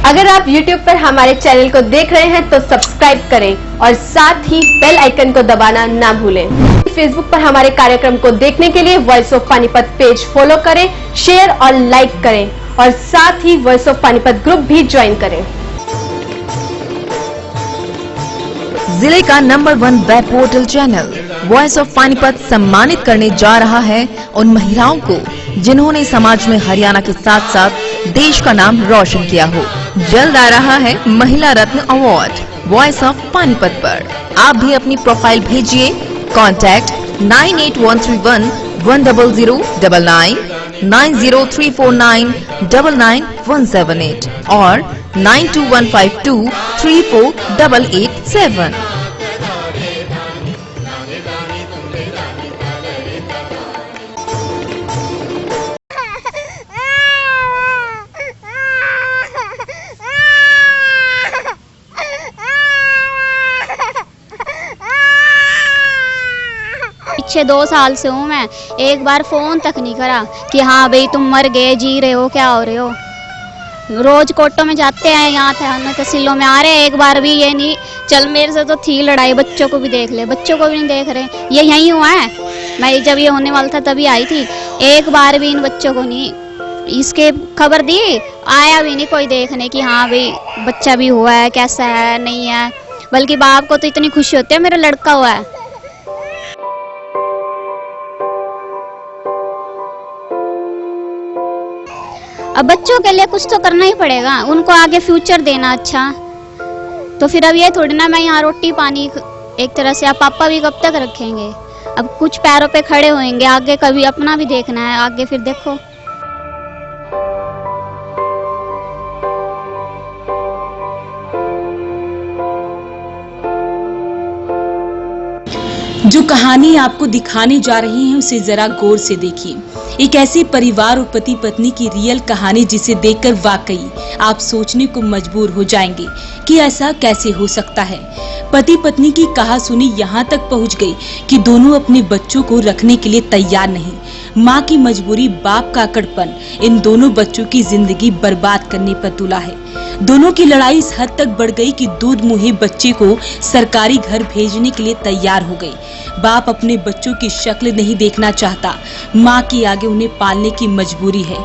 अगर आप YouTube पर हमारे चैनल को देख रहे हैं तो सब्सक्राइब करें और साथ ही बेल आइकन को दबाना ना भूलें। फेसबुक पर हमारे कार्यक्रम को देखने के लिए voice of Panipat page follow करें, शेयर और लाइक करें और साथ ही वॉइस ऑफ पानीपत ग्रुप भी ज्वाइन करें। जिले का number 1 web portal channel voice of Panipat सम्मानित करने जा रहा है उन महिलाओं को जिन्होंने समाज में हरियाणा के साथ साथ देश का नाम रोशन किया हो। जल्द आ रहा है महिला रत्न अवार्ड वॉइस ऑफ पानीपत पर। आप भी अपनी प्रोफाइल भेजिए। कॉन्टैक्ट 98131 10099, 90349 99178 और 92152 34887। पीछे 2 साल से हूँ मैं, एक बार फोन तक नहीं करा कि हाँ भाई तुम मर गए, जी रहे हो, क्या हो रहे हो। रोज कोर्टों में जाते हैं, यहाँ तहसीलों में आ रहे हैं, एक बार भी ये नहीं चल मेरे से तो थी लड़ाई, बच्चों को भी देख ले, बच्चों को भी नहीं देख रहे। ये यहीं हुआ है, मैं जब ये होने वाला था तभी आई थी, एक बार भी इन बच्चों को नहीं इसके खबर दी, आया भी नहीं कोई देखने की हाँ भाई बच्चा भी हुआ है, कैसा है नहीं है। बल्कि बाप को तो इतनी खुशी होती है मेरा लड़का हुआ है। अब बच्चों के लिए कुछ तो करना ही पड़ेगा, उनको आगे फ्यूचर देना अच्छा। तो फिर अब ये थोड़ी ना मैं यहाँ रोटी पानी एक तरह से आप पापा भी कब तक रखेंगे। अब कुछ पैरों पे खड़े होंगे, आगे कभी अपना भी देखना है, आगे फिर देखो। जो कहानी आपको दिखाने जा रहे हैं उसे जरा गौर से देखिए। एक ऐसे परिवार और पति पत्नी की रियल कहानी जिसे देखकर वाकई आप सोचने को मजबूर हो जाएंगे कि ऐसा कैसे हो सकता है। पति पत्नी की कहासुनी यहाँ तक पहुँच गई कि दोनों अपने बच्चों को रखने के लिए तैयार नहीं। माँ की मजबूरी, बाप का अकड़पन इन दोनों बच्चों की जिंदगी बर्बाद करने पर तुला है। दोनों की लड़ाई इस हद तक बढ़ गई कि दूध मुहे बच्चे को सरकारी घर भेजने के लिए तैयार हो गई। बाप अपने बच्चों की शक्ल नहीं देखना चाहता, माँ की आगे उन्हें पालने की मजबूरी है।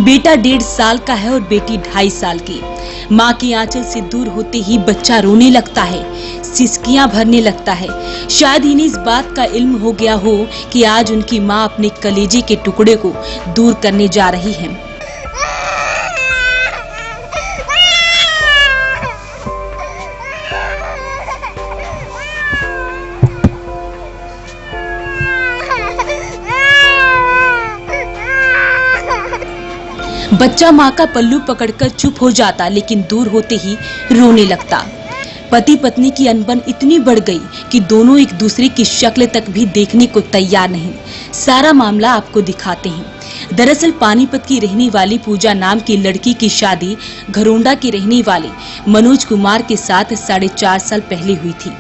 बेटा 1.5 साल का है और बेटी 2.5 साल की। माँ की आंचल से दूर होते ही बच्चा रोने लगता है, सिसकियां भरने लगता है। शायद इन्हें इस बात का इल्म हो गया हो कि आज उनकी माँ अपने कलेजे के टुकड़े को दूर करने जा रही है। बच्चा माँ का पल्लू पकड़कर चुप हो जाता, लेकिन दूर होते ही रोने लगता। पति पत्नी की अनबन इतनी बढ़ गई कि दोनों एक दूसरे की शक्ल तक भी देखने को तैयार नहीं। सारा मामला आपको दिखाते हैं। दरअसल पानीपत की रहने वाली पूजा नाम की लड़की की शादी घरोंडा के रहने वाले मनोज कुमार के साथ 4.5 साल पहले हुई थी।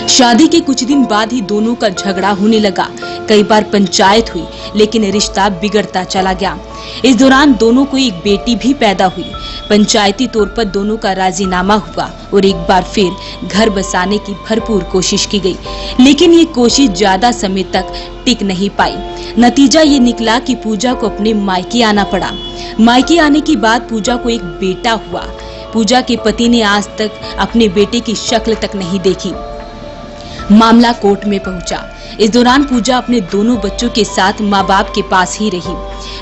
शादी के कुछ दिन बाद ही दोनों का झगड़ा होने लगा। कई बार पंचायत हुई, लेकिन रिश्ता बिगड़ता चला गया। इस दौरान दोनों को एक बेटी भी पैदा हुई। पंचायती तौर पर दोनों का राजीनामा हुआ और एक बार फिर घर बसाने की भरपूर कोशिश की गई, लेकिन ये कोशिश ज्यादा समय तक टिक नहीं पाई। नतीजा ये निकला कि पूजा को अपने मायके आना पड़ा। मायके आने के बाद पूजा को एक बेटा हुआ। पूजा के पति ने आज तक अपने बेटे की शक्ल तक नहीं देखी। मामला कोर्ट में पहुंचा। इस दौरान पूजा अपने दोनों बच्चों के साथ माँ बाप के पास ही रही।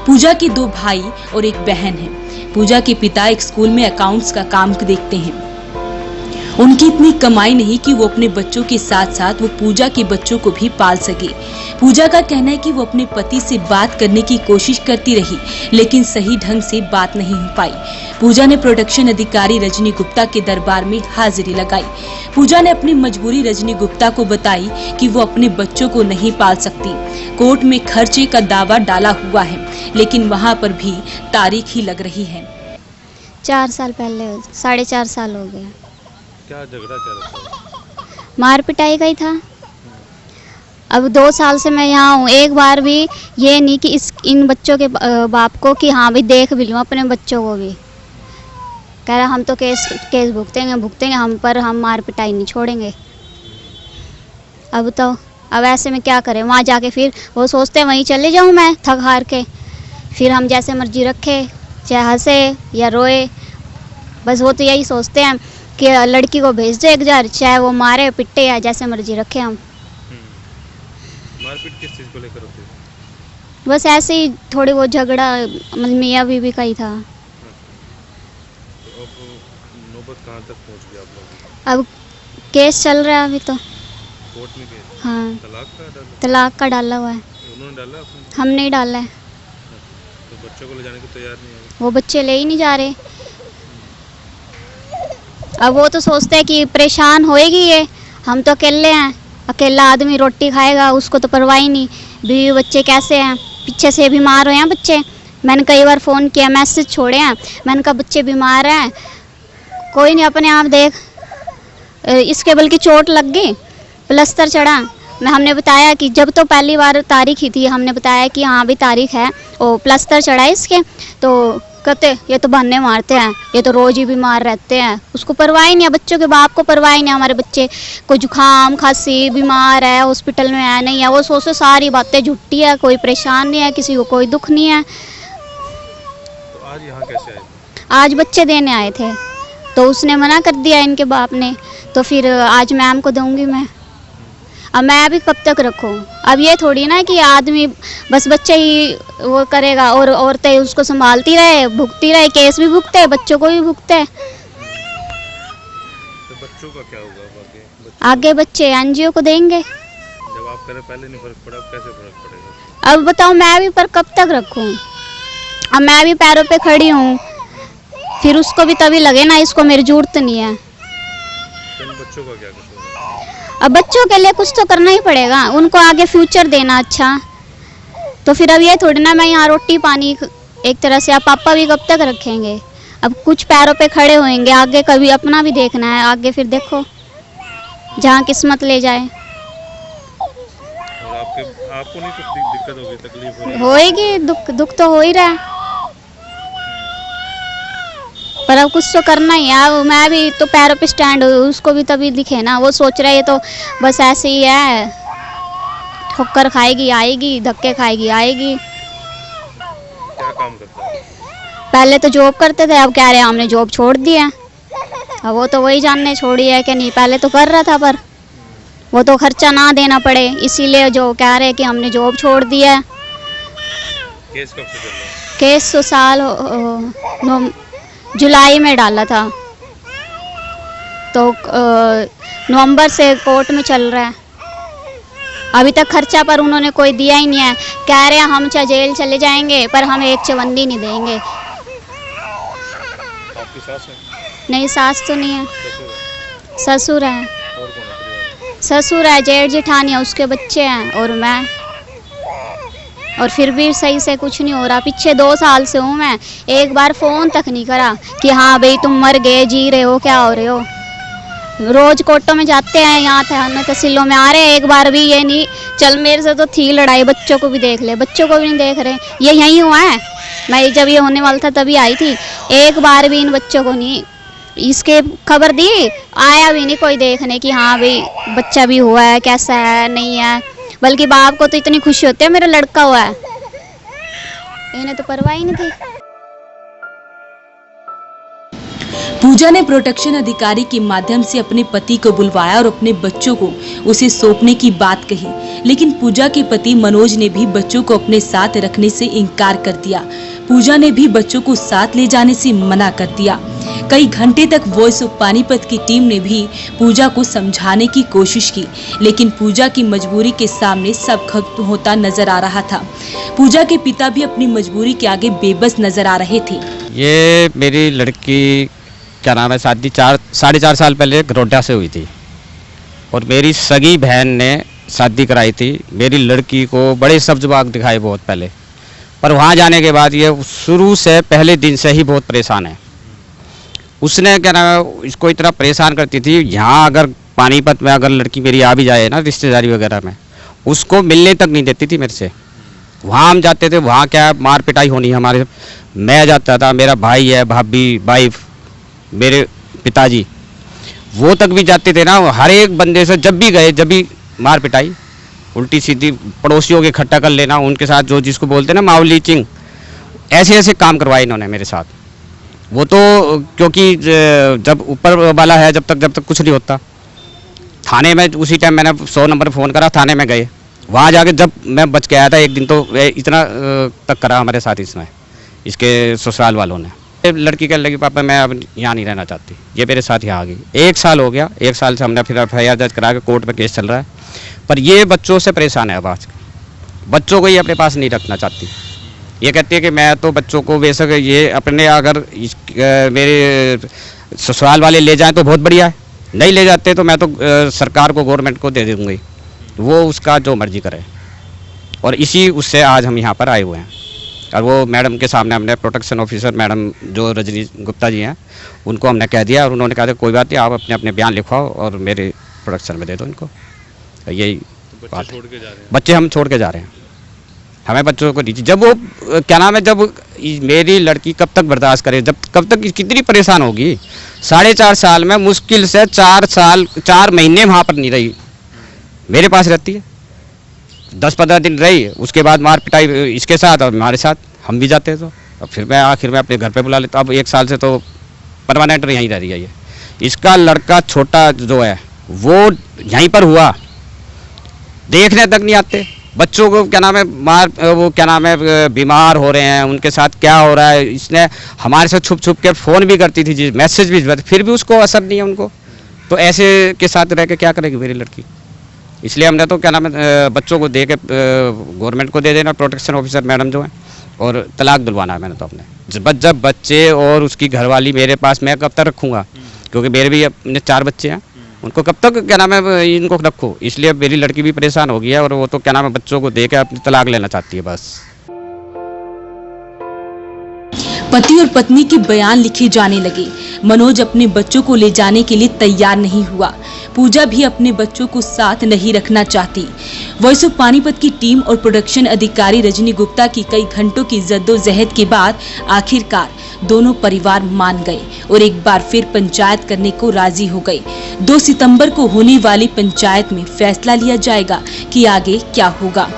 पूजा के 2 भाई और एक बहन है। पूजा के पिता एक स्कूल में अकाउंट्स का काम देखते हैं। उनकी इतनी कमाई नहीं कि वो अपने बच्चों के साथ साथ वो पूजा के बच्चों को भी पाल सके। पूजा का कहना है कि वो अपने पति से बात करने की कोशिश करती रही, लेकिन सही ढंग से बात नहीं हो पाई। पूजा ने प्रोडक्शन अधिकारी रजनी गुप्ता के दरबार में हाजिरी लगाई। पूजा ने अपनी मजबूरी रजनी गुप्ता को बताई कि वो अपने बच्चों को नहीं पाल सकती। कोर्ट में खर्चे का दावा डाला हुआ है, लेकिन वहाँ पर भी तारीख ही लग रही है। 4 साल पहले 4.5 साल हो गया। क्या झगड़ा चल? मार पिटाई का ही था। अब 2 साल से मैं यहाँ हूँ, एक बार भी ये नहीं कि इन बच्चों के बाप को कि हाँ भाई देख भी लूँ अपने बच्चों को भी। कह रहा हम तो केस भुगतेंगे हम, पर हम मार पिटाई नहीं छोड़ेंगे। अब ऐसे में क्या करें, वहाँ जाके फिर वो सोचते हैं वहीं चले जाऊँ मैं थक हार के, फिर हम जैसे मर्जी रखे, चाहे हंसे या रोए, बस वो तो यही सोचते हैं कि लड़की को भेज दो एक जार, चाहे वो मारे पिटे या जैसे मर्जी रखे हम। मारपीट किस चीज़ को लेकर होती है? बस ऐसे ही थोड़ी बहुत झगड़ा मतलब मियाँ बीवी का ही था। तो अब नौबत कहाँ तक पहुँच गया आप लोग? अब केस चल रहा है अभी तो। कोर्ट में केस? हाँ, तलाक का डाला? तलाक का डाला हुआ है। उन्होंने डाला आपने? हम नहीं डाला है। तो बच्चों को ले जाने को तैयार नहीं है? वो बच्चे ले ही नहीं जा रहे। अब वो तो सोचते हैं कि परेशान होएगी ये, हम तो अकेले हैं, अकेला आदमी रोटी खाएगा, उसको तो परवाह ही नहीं। बीवी बच्चे कैसे हैं, पीछे से बीमार हुए हैं बच्चे। मैंने कई बार फ़ोन किया, मैसेज छोड़े हैं, मैंने कहा बच्चे बीमार हैं, कोई नहीं अपने आप देख। इसके बल्कि चोट लग गई, प्लस्तर चढ़ा। हमने बताया कि जब तो पहली बार तारीख ही थी, हमने बताया कि हाँ भी तारीख है, वो प्लस्तर चढ़ा है इसके, तो कहते ये तो बहाने मारते हैं, ये तो रोज़ ही बीमार रहते हैं। उसको परवाह ही नहीं है, बच्चों के बाप को परवाह ही नहीं, हमारे बच्चे को जुकाम खांसी बीमार है, हॉस्पिटल में है नहीं है। वो सोचते सारी बातें झूठी है, कोई परेशान नहीं है, किसी को कोई दुख नहीं है। तो आज यहाँ कैसे आए? आज बच्चे देने आए थे, तो उसने मना कर दिया इनके बाप ने, तो फिर आज मैम को दूंगी मैं। अब मैं अभी कब तक रखूँ? अब ये थोड़ी ना कि आदमी बस बच्चे ही वो करेगा और औरतें उसको संभालती रहे, भुगती रहे, केस भी भुगते, बच्चों को भी भुगते। तो बच्चों का क्या होगा आगे बच्चे एनजीओ को देंगे। जब आप कह रहे पहले नहीं फर्क पड़ा, अब कैसे फर्क पड़ेगा? अब बताओ मैं भी पर कब तक रखूँ? अब मैं भी पैरों पे खड़ी हूँ, फिर उसको भी तभी लगे ना इसको मेरी जरूरत नहीं है। तो बच्चों का क्या कसूर है? अब बच्चों के लिए कुछ तो करना ही पड़ेगा, उनको आगे फ्यूचर देना अच्छा। तो फिर अब ये थोड़ी ना मैं यहाँ रोटी पानी एक तरह से, अब पापा भी कब तक रखेंगे? अब कुछ पैरों पे खड़े होएंगे, आगे कभी अपना भी देखना है, आगे फिर देखो जहाँ किस्मत ले जाए। और आपको नहीं कुछ दिक्कत होगी, तकलीफ होएगी, दुख तो हो ही रहा है, पर अब कुछ तो करना ही है। अब मैं भी तो पैरों पे स्टैंड हुई, उसको भी तभी दिखे ना। वो सोच रहा है ये तो बस ऐसे ही है, ठोकर खाएगी आएगी, धक्के खाएगी आएगी। क्या काम करता है? पहले तो जॉब करते थे, अब कह रहे हैं हमने जॉब छोड़ दी है। अब वो तो वही जानने छोड़ी है कि नहीं, पहले तो कर रहा था, पर वो तो खर्चा ना देना पड़े, इसीलिए जो कह रहे हैं कि हमने जॉब छोड़ दी है। केस कब से चल रहा है? केस तो साल जुलाई में डाला था, तो नवंबर से कोर्ट में चल रहा है। अभी तक खर्चा पर उन्होंने कोई दिया ही नहीं है। कह रहे हैं हम चाहे जेल चले जाएंगे, पर हम एक चवन्नी नहीं देंगे। आपकी सास है? नहीं, सास तो नहीं है, ससुर ससुर है? है। और कौन है परिवार में? ससुर है, जेठ जेठानी है, उसके बच्चे हैं और मैं। और फिर भी सही से कुछ नहीं हो रहा। पीछे 2 साल से हूँ मैं, एक बार फ़ोन तक नहीं करा कि हाँ भाई तुम मर गए, जी रहे हो, क्या हो रहे हो। रोज़ कोर्टों में जाते हैं, यहाँ तहसीलों में आ रहे हैं, एक बार भी ये नहीं चल मेरे से तो थी लड़ाई, बच्चों को भी देख ले, बच्चों को भी नहीं देख रहे। ये यहीं हुआ है, मैं जब ये होने वाला था तभी आई थी, एक बार भी इन बच्चों को नहीं इसके खबर दी, आया भी नहीं कोई देखने कि हाँ भाई बच्चा भी हुआ है, कैसा है नहीं है। बल्कि बाप को तो इतनी खुशी होती है मेरा लड़का हुआ है, इन्हें तो परवाह ही नहीं थी। पूजा ने प्रोटेक्शन अधिकारी के माध्यम से अपने पति को बुलवाया और अपने बच्चों को उसे सौंपने की बात कही, लेकिन पूजा के पति मनोज ने भी बच्चों को अपने साथ रखने से इनकार कर दिया। पूजा ने भी बच्चों को साथ ले जाने से मना कर दिया। कई घंटे तक वॉइस ऑफ पानीपत की टीम ने भी पूजा को समझाने की कोशिश की, लेकिन पूजा की मजबूरी के सामने सब खत्म होता नजर आ रहा था। पूजा के पिता भी अपनी मजबूरी के आगे बेबस नजर आ रहे थे। ये मेरी लड़की क्या नाम है, शादी 4.5 साल पहले गरोडा से हुई थी और मेरी सगी बहन ने शादी कराई थी। मेरी लड़की को बड़े सब्ज बाग दिखाए बहुत पहले, पर वहाँ जाने के बाद ये शुरू से पहले दिन से ही बहुत परेशान है। उसने क्या नाम इसको इतना परेशान करती थी, यहाँ अगर पानीपत में अगर लड़की मेरी आ भी जाए ना रिश्तेदारी वगैरह में, उसको मिलने तक नहीं देती थी मेरे से। वहाँ हम जाते थे, वहाँ क्या मार पिटाई होनी हमारे। मैं जाता था, मेरा भाई है, भाभी, वाइफ, मेरे पिताजी, वो तक भी जाते थे ना, हर एक बंदे से जब भी गए, जब भी मार पिटाई, उल्टी सीधी, पड़ोसियों के इकट्ठा कर लेना, उनके साथ जो जिसको बोलते हैं ना माहौल लीचिंग, ऐसे ऐसे काम करवाए इन्होंने मेरे साथ। वो तो क्योंकि जब ऊपर वाला है, जब तक कुछ नहीं होता। थाने में उसी टाइम मैंने 100 नंबर फ़ोन करा, थाने में गए, वहाँ जाके जब मैं बच के आया था एक दिन, तो इतना तक करा हमारे साथ इसमें, इसके ससुराल वालों ने। लड़की कहने लगी पापा मैं अब यहाँ नहीं रहना चाहती, ये मेरे साथ यहाँ आ गई। 1 साल हो गया, 1 साल से हमने फिर FIR दर्ज करा के कोर्ट में केस चल रहा है, पर ये बच्चों से परेशान है। अब आज बच्चों को ये अपने पास नहीं रखना चाहती। ये कहती है कि मैं तो बच्चों को बेशक ये अपने, अगर मेरे ससुराल वाले ले जाएं तो बहुत बढ़िया है, नहीं ले जाते तो मैं तो सरकार को, गवर्नमेंट को दे दूँगी, वो उसका जो मर्जी करे। और इसी उससे आज हम यहाँ पर आए हुए हैं। और वो मैडम के सामने हमने प्रोटेक्शन ऑफिसर मैडम जो रजनी गुप्ता जी हैं, उनको हमने कह दिया, और उन्होंने कहा था कोई बात नहीं, आप अपने अपने बयान लिखवाओ और मेरे प्रोटेक्शन में दे दो इनको। यही बात है। बच्चे हम छोड़ के जा रहे हैं, हमें बच्चों को दीजिए। जब वो क्या नाम है, जब मेरी लड़की कब तक बर्दाश्त करे, जब कब तक कितनी परेशान होगी। 4.5 साल में मुश्किल से 4 महीने वहाँ पर नहीं रही, मेरे पास रहती है। 10-15 दिन रही, उसके बाद मार पिटाई इसके साथ और हमारे साथ, हम भी जाते तो। अब फिर मैं आखिर में अपने घर पे बुला लेता। अब 1 साल से तो परमानेंट यहीं रह रही है ये। इसका लड़का छोटा जो है वो यहीं पर हुआ, देखने तक नहीं आते। बच्चों को क्या नाम है वो क्या नाम है बीमार हो रहे हैं, उनके साथ क्या हो रहा है, इसने हमारे साथ छुप छुप कर फ़ोन भी करती थी जी, मैसेज भी, फिर भी उसको असर नहीं है उनको। तो ऐसे के साथ रह के क्या करेगी मेरी लड़की। इसलिए हमने तो क्या नाम है बच्चों को दे के गवर्नमेंट को दे देना, प्रोटेक्शन ऑफिसर मैडम जो है, और तलाक दिलवाना है मैंने तो अपने। जब बच्चे और उसकी घरवाली मेरे पास, मैं कब तक रखूँगा, क्योंकि मेरे भी अपने 4 बच्चे हैं, उनको कब तक क्या नाम है इनको रखो। इसलिए मेरी लड़की भी परेशान हो गई है, और वो तो क्या नाम है बच्चों को दे के अपनी तलाक लेना चाहती है बस। पति और पत्नी के बयान लिखे जाने लगे। मनोज अपने बच्चों को ले जाने के लिए तैयार नहीं हुआ। पूजा भी अपने बच्चों को साथ नहीं रखना चाहती। वॉइस ऑफ पानीपत की टीम और प्रोडक्शन अधिकारी रजनी गुप्ता की कई घंटों की जद्दोजहद के बाद आखिरकार दोनों परिवार मान गए और एक बार फिर पंचायत करने को राजी हो गए। 2 सितंबर को होने वाली पंचायत में फैसला लिया जाएगा कि आगे क्या होगा।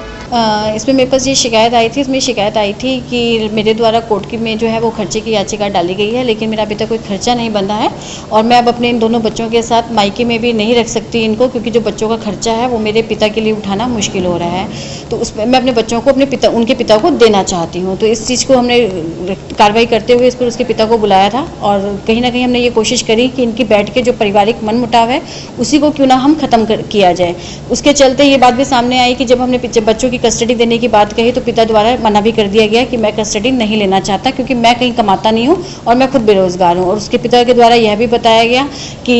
इसमें मेरे पास ये शिकायत आई थी, इसमें शिकायत आई थी कि मेरे द्वारा कोर्ट की में जो है वो खर्चे की याचिका डाली गई है, लेकिन मेरा अभी तक कोई खर्चा नहीं बंधा है, और मैं अब अपने इन दोनों बच्चों के साथ मायके में भी नहीं रख सकती इनको, क्योंकि जो बच्चों का खर्चा है वो मेरे पिता के लिए उठाना मुश्किल हो रहा है। तो उसमें मैं अपने बच्चों को उनके पिता को देना चाहती हूँ। तो इस चीज़ को हमने कार्रवाई करते हुए इस पर उसके पिता को बुलाया था, और कहीं ना कहीं हमने ये कोशिश करी कि इनकी बैठ के जो पारिवारिक मनमुटाव है उसी को क्यों ना हम ख़त्म किया जाए। उसके चलते ये बात भी सामने आई कि जब हमने बच्चों की कस्टडी देने की बात कही तो पिता द्वारा मना भी कर दिया गया कि मैं कस्टडी नहीं लेना चाहता, क्योंकि मैं कहीं कमाता नहीं हूँ और मैं खुद बेरोजगार हूँ। और उसके पिता के द्वारा यह भी बताया गया कि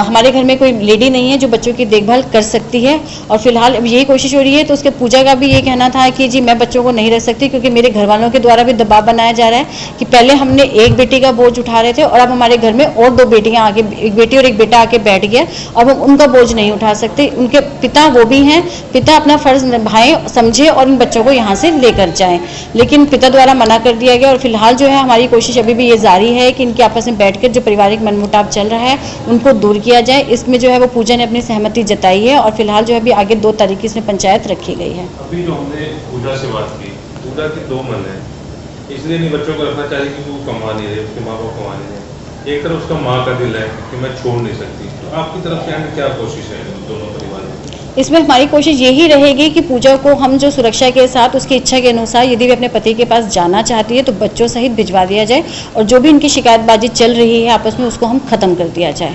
हमारे घर में कोई लेडी नहीं है जो बच्चों की देखभाल कर सकती है, और फिलहाल यही कोशिश हो रही है। तो उसके पूजा का भी ये कहना था कि जी मैं बच्चों को नहीं रख सकती, क्योंकि मेरे घर वालों के द्वारा भी दबाव बनाया जा रहा है कि पहले हमने एक बेटी का बोझ उठा रहे थे और अब हमारे घर में और 2 बेटियां आगे, एक बेटी और एक बेटा आके बैठ गया, अब हम उनका बोझ नहीं उठा सकते। उनके पिता वो भी हैं, पिता अपना फर्ज निभाएं, समझे और इन बच्चों को यहाँ से लेकर जाएं, लेकिन पिता द्वारा मना कर दिया गया। और फिलहाल जो है हमारी कोशिश अभी भी ये जारी है कि इनके आपस में बैठकर जो पारिवारिक मनमुटाव चल रहा है उनको दूर किया जाए। इसमें जो है वो पूजा ने अपनी सहमति जताई है, और फिलहाल जो है अभी आगे 2 तारीख की इसमें पंचायत रखी गई है। अभी जो हमने पूजा से बात की, पूजा के 2 मन है, इसलिए नहीं बच्चों को रखना चाहिए क्योंकि वो कमा नहीं रहे, उसके माँ बाप कमा नहीं रहे। एक तरफ उसका माँ का दिल है कि मैं छोड़ नहीं सकती, तो आपकी तरफ से क्या कोशिश है दोनों परिवार में? इसमें हमारी कोशिश यही रहेगी कि पूजा को हम जो सुरक्षा के साथ उसकी इच्छा के अनुसार यदि वे अपने पति के पास जाना चाहती है तो बच्चों सहित भिजवा दिया जाए, और जो भी इनकी शिकायतबाजी चल रही है आपस में उसको हम खत्म कर दिया जाए।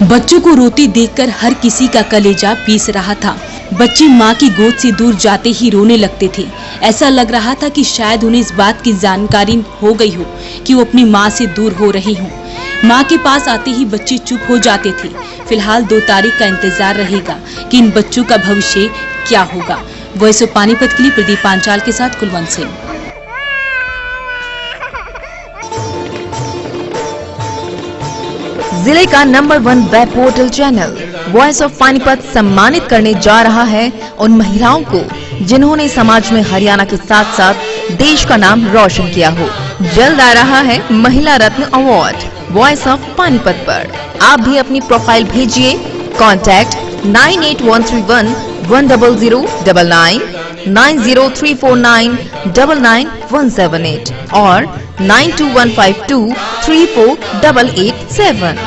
बच्चों को रोते देखकर हर किसी का कलेजा पीस रहा था। बच्चे माँ की गोद से दूर जाते ही रोने लगते थे। ऐसा लग रहा था कि शायद उन्हें इस बात की जानकारी हो गई हो कि वो अपनी माँ से दूर हो रही हों। माँ के पास आते ही बच्चे चुप हो जाते थे। फिलहाल 2 तारीख का इंतजार रहेगा कि इन बच्चों का भविष्य क्या होगा। वॉइस ऑफ पानीपत के लिए प्रदीप पांचाल के साथ कुलवंत सिंह। जिले का number 1 web portal channel voice of Panipat सम्मानित करने जा रहा है उन महिलाओं को जिन्होंने समाज में हरियाणा के साथ साथ देश का नाम रोशन किया हो। जल्द आ रहा है महिला रत्न अवार्ड वॉइस ऑफ पानीपत पर। आप भी अपनी प्रोफाइल भेजिए। कॉन्टैक्ट 9813110099, 9034999178 और 9215234887।